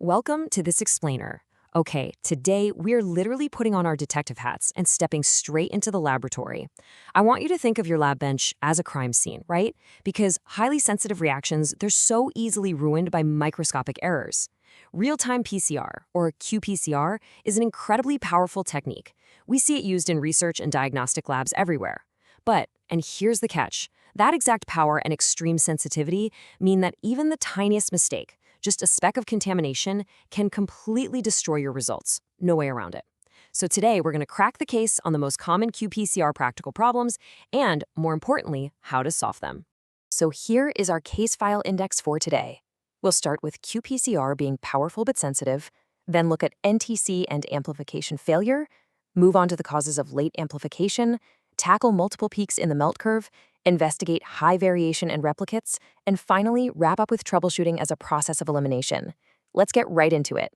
welcome to this explainer. Okay, today we're literally putting on our detective hats and stepping straight into the laboratory. I want you to think of your lab bench as a crime scene, right? Because highly sensitive reactions, they're so easily ruined by microscopic errors. Real-time PCR, or qPCR, is an incredibly powerful technique. We see it used in research and diagnostic labs everywhere. But, and here's the catch, that exact power and extreme sensitivity mean that even the tiniest mistake, just a speck of contamination, can completely destroy your results. No way around it. So today, we're going to crack the case on the most common qPCR practical problems and, more importantly, how to solve them. So here is our case file index for today. We'll start with qPCR being powerful but sensitive, then look at NTC and amplification failure, move on to the causes of late amplification, tackle multiple peaks in the melt curve, investigate high variation and replicates, and finally wrap up with troubleshooting as a process of elimination. Let's get right into it.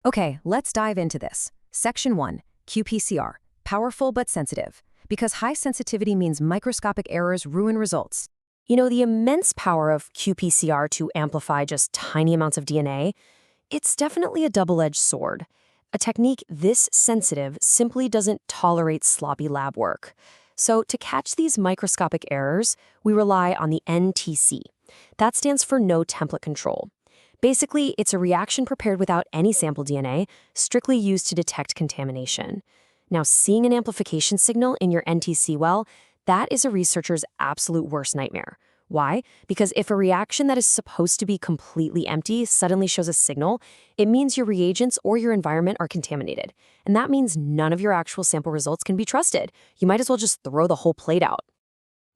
Okay, let's dive into this. Section 1, qPCR, powerful but sensitive, because high sensitivity means microscopic errors ruin results. You know, the immense power of qPCR to amplify just tiny amounts of DNA, it's definitely a double-edged sword. A technique this sensitive simply doesn't tolerate sloppy lab work. So to catch these microscopic errors, we rely on the NTC. That stands for no template control. Basically, it's a reaction prepared without any sample DNA, strictly used to detect contamination. Now, seeing an amplification signal in your NTC well, that is a researcher's absolute worst nightmare. Why? Because if a reaction that is supposed to be completely empty suddenly shows a signal, it means your reagents or your environment are contaminated. And that means none of your actual sample results can be trusted. You might as well just throw the whole plate out.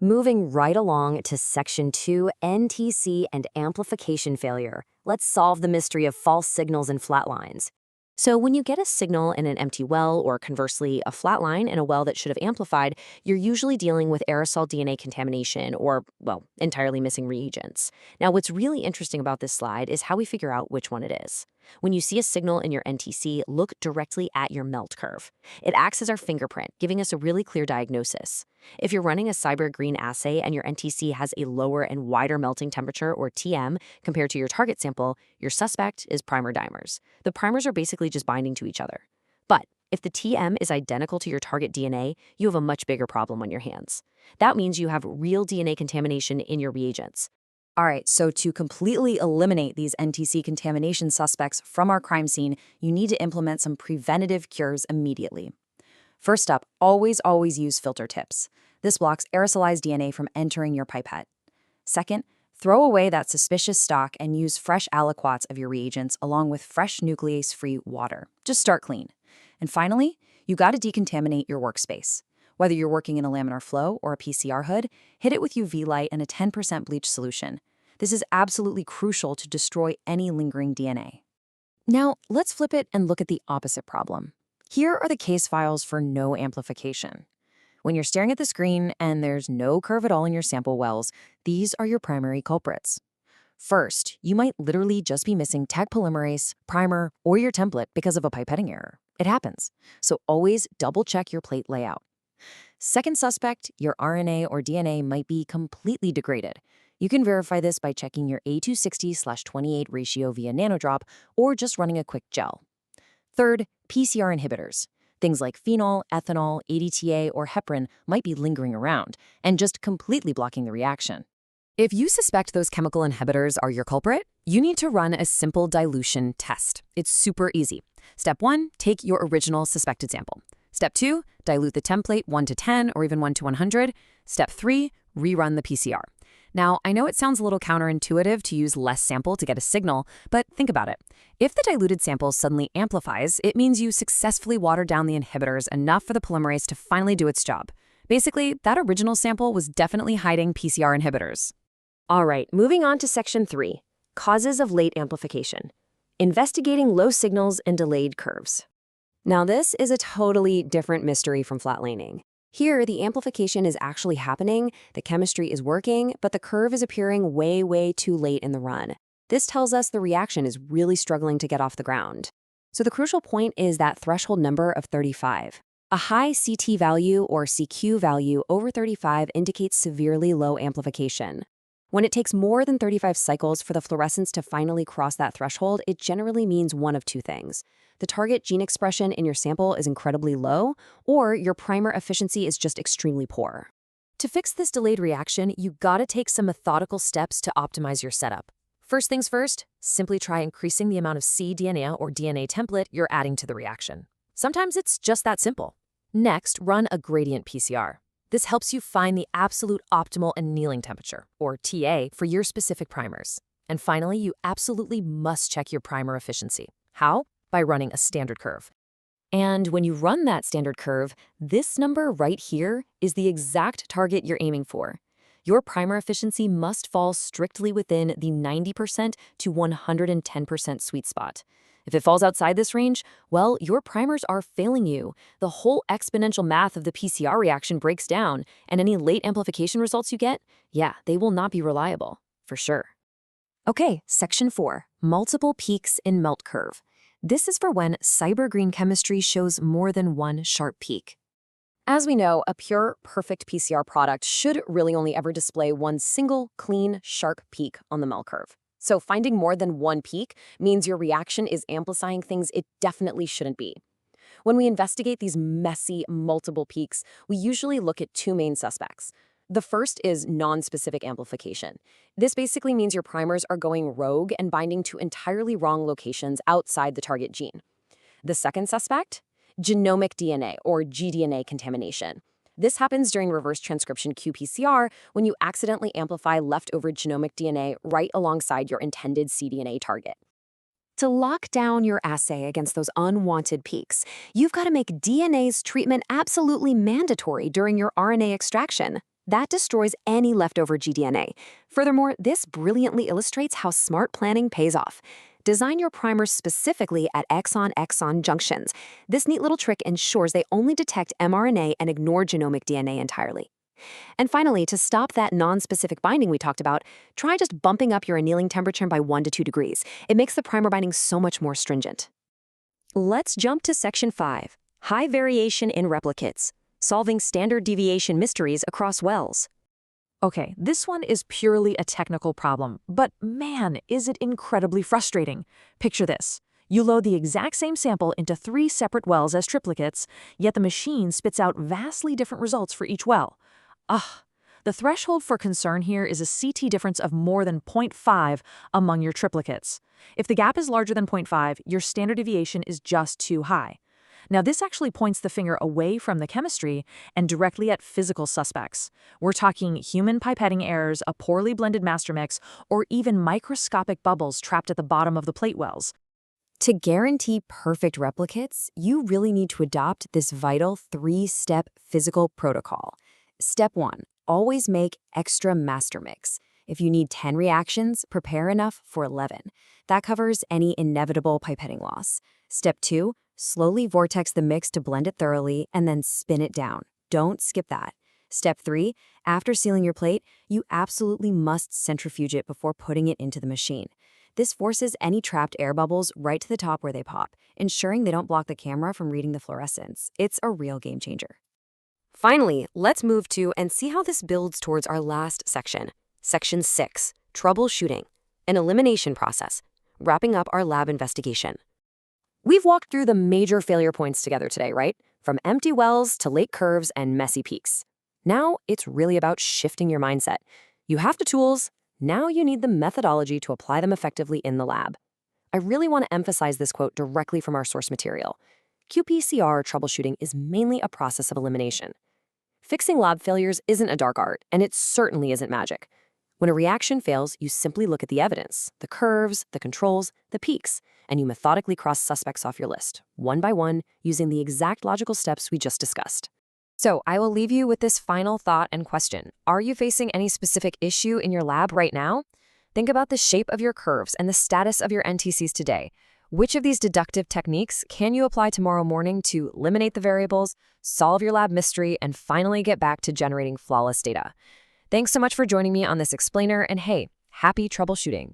Moving right along to Section 2, NTC and amplification failure. Let's solve the mystery of false signals and flat lines. So when you get a signal in an empty well, or conversely, a flat line in a well that should have amplified, you're usually dealing with aerosol DNA contamination or, well, entirely missing reagents. Now, what's really interesting about this slide is how we figure out which one it is. When you see a signal in your NTC, look directly at your melt curve. It acts as our fingerprint, giving us a really clear diagnosis. If you're running a cyber green assay and your NTC has a lower and wider melting temperature, or TM, compared to your target sample, your suspect is primer dimers. The primers are basically just binding to each other. But if the TM is identical to your target DNA, you have a much bigger problem on your hands. That means you have real DNA contamination in your reagents. All right, so to completely eliminate these NTC contamination suspects from our crime scene, you need to implement some preventative cures immediately. First up, always use filter tips. This blocks aerosolized DNA from entering your pipette. Second, throw away that suspicious stock and use fresh aliquots of your reagents along with fresh nuclease-free water. Just start clean. And finally, you got to decontaminate your workspace. Whether you're working in a laminar flow or a PCR hood, hit it with UV light and a 10% bleach solution. This is absolutely crucial to destroy any lingering DNA. Now, let's flip it and look at the opposite problem. Here are the case files for no amplification. When you're staring at the screen and there's no curve at all in your sample wells, these are your primary culprits. First, you might literally just be missing tech polymerase, primer, or your template because of a pipetting error. It happens. So always double-check your plate layout. Second suspect, your RNA or DNA might be completely degraded. You can verify this by checking your A260/28 ratio via nanodrop or just running a quick gel. Third, PCR inhibitors. Things like phenol, ethanol, ADTA, or heparin might be lingering around and just completely blocking the reaction. If you suspect those chemical inhibitors are your culprit, you need to run a simple dilution test. It's super easy. Step 1, take your original suspected sample. Step 2, dilute the template 1 to 10 or even 1 to 100. Step 3, rerun the PCR. Now, I know it sounds a little counterintuitive to use less sample to get a signal, but think about it. If the diluted sample suddenly amplifies, it means you successfully watered down the inhibitors enough for the polymerase to finally do its job. Basically, that original sample was definitely hiding PCR inhibitors. All right, moving on to Section 3, causes of late amplification. Investigating low signals and delayed curves. Now, this is a totally different mystery from flatlining. Here, the amplification is actually happening, the chemistry is working, but the curve is appearing way too late in the run. This tells us the reaction is really struggling to get off the ground. So the crucial point is that threshold number of 35. A high CT value or CQ value over 35 indicates severely low amplification. When it takes more than 35 cycles for the fluorescence to finally cross that threshold, it generally means one of two things. The target gene expression in your sample is incredibly low, or your primer efficiency is just extremely poor. To fix this delayed reaction, you gotta take some methodical steps to optimize your setup. First things first, simply try increasing the amount of cDNA or DNA template you're adding to the reaction. Sometimes it's just that simple. Next, run a gradient PCR. This helps you find the absolute optimal annealing temperature, or TA, for your specific primers. And finally, you absolutely must check your primer efficiency. How? By running a standard curve. And when you run that standard curve, this number right here is the exact target you're aiming for. Your primer efficiency must fall strictly within the 90% to 110% sweet spot. If it falls outside this range, well, your primers are failing you. The whole exponential math of the PCR reaction breaks down, and any late amplification results you get, yeah, they will not be reliable, for sure. Okay, section 4, multiple peaks in melt curve. This is for when cyber-green chemistry shows more than one sharp peak. As we know, a pure, perfect PCR product should really only ever display one single, clean, sharp peak on the melt curve. So finding more than one peak means your reaction is amplifying things it definitely shouldn't be. When we investigate these messy, multiple peaks, we usually look at two main suspects. The first is non-specific amplification. This basically means your primers are going rogue and binding to entirely wrong locations outside the target gene. The second suspect? Genomic DNA, or gDNA contamination. This happens during reverse transcription qPCR when you accidentally amplify leftover genomic DNA right alongside your intended cDNA target. To lock down your assay against those unwanted peaks, you've got to make DNA's treatment absolutely mandatory during your RNA extraction. That destroys any leftover gDNA. Furthermore, this brilliantly illustrates how smart planning pays off. Design your primers specifically at exon-exon junctions. This neat little trick ensures they only detect mRNA and ignore genomic DNA entirely. And finally, to stop that non-specific binding we talked about, try just bumping up your annealing temperature by 1 to 2 degrees. It makes the primer binding so much more stringent. Let's jump to section 5, high variation in replicates, solving standard deviation mysteries across wells. Okay, this one is purely a technical problem, but man, is it incredibly frustrating. Picture this. You load the exact same sample into 3 separate wells as triplicates, yet the machine spits out vastly different results for each well. The threshold for concern here is a CT difference of more than 0.5 among your triplicates. If the gap is larger than 0.5, your standard deviation is just too high. Now, this actually points the finger away from the chemistry and directly at physical suspects. We're talking human pipetting errors, a poorly blended master mix, or even microscopic bubbles trapped at the bottom of the plate wells. To guarantee perfect replicates, you really need to adopt this vital 3-step physical protocol. Step 1, always make extra master mix. If you need 10 reactions, prepare enough for 11. That covers any inevitable pipetting loss. Step 2, slowly vortex the mix to blend it thoroughly and then spin it down. Don't skip that. Step 3, after sealing your plate, you absolutely must centrifuge it before putting it into the machine. This forces any trapped air bubbles right to the top where they pop, ensuring they don't block the camera from reading the fluorescence. It's a real game changer. Finally, let's move to and see how this builds towards our last section. Section 6, Troubleshooting, an elimination process, wrapping up our lab investigation. We've walked through the major failure points together today, right? From empty wells to late curves and messy peaks. Now it's really about shifting your mindset. You have the tools, now you need the methodology to apply them effectively in the lab. I really want to emphasize this quote directly from our source material. qPCR troubleshooting is mainly a process of elimination. Fixing lab failures isn't a dark art, and it certainly isn't magic. When a reaction fails, you simply look at the evidence, the curves, the controls, the peaks, and you methodically cross suspects off your list, one by one, using the exact logical steps we just discussed. So I will leave you with this final thought and question. Are you facing any specific issue in your lab right now? Think about the shape of your curves and the status of your NTCs today. Which of these deductive techniques can you apply tomorrow morning to eliminate the variables, solve your lab mystery, and finally get back to generating flawless data? Thanks so much for joining me on this explainer, and hey, happy troubleshooting.